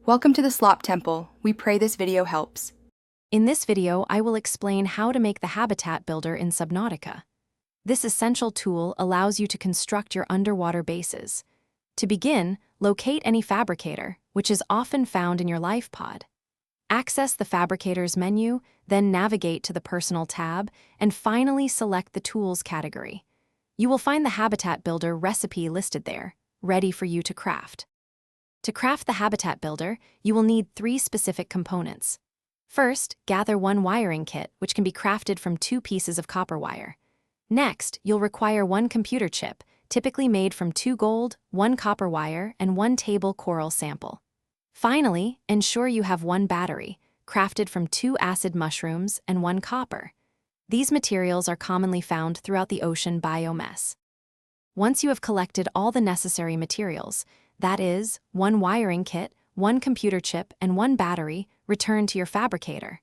Welcome to the Slop Temple. We pray this video helps. In this video, I will explain how to make the habitat builder in Subnautica. This essential tool allows you to construct your underwater bases. To begin, locate any fabricator, which is often found in your life pod. Access the fabricator's menu, then navigate to the Personal tab, and finally select the Tools category. You will find the habitat builder recipe listed there, ready for you to craft. To craft the habitat builder, you will need 3 specific components. First, gather one wiring kit, which can be crafted from 2 pieces of copper wire. Next, you'll require 1 computer chip, typically made from 2 gold, 1 copper wire, and 1 table coral sample. Finally, ensure you have 1 battery, crafted from 2 acid mushrooms and 1 copper. These materials are commonly found throughout the ocean biome. Once you have collected all the necessary materials, that is, 1 wiring kit, 1 computer chip, and 1 battery, return to your fabricator.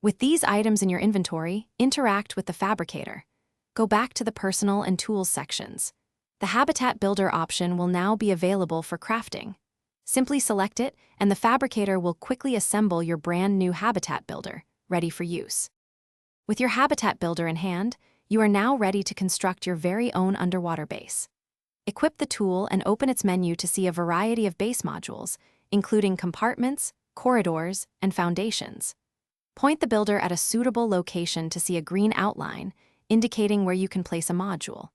With these items in your inventory, interact with the fabricator. Go back to the Personal and Tools sections. The Habitat Builder option will now be available for crafting. Simply select it, and the fabricator will quickly assemble your brand new Habitat Builder, ready for use. With your Habitat Builder in hand, you are now ready to construct your very own underwater base. Equip the tool and open its menu to see a variety of base modules, including compartments, corridors, and foundations. Point the builder at a suitable location to see a green outline, indicating where you can place a module.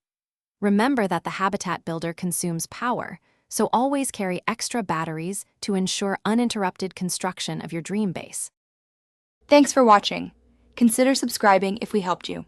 Remember that the Habitat Builder consumes power, so always carry extra batteries to ensure uninterrupted construction of your dream base. Thanks for watching. Consider subscribing if we helped you.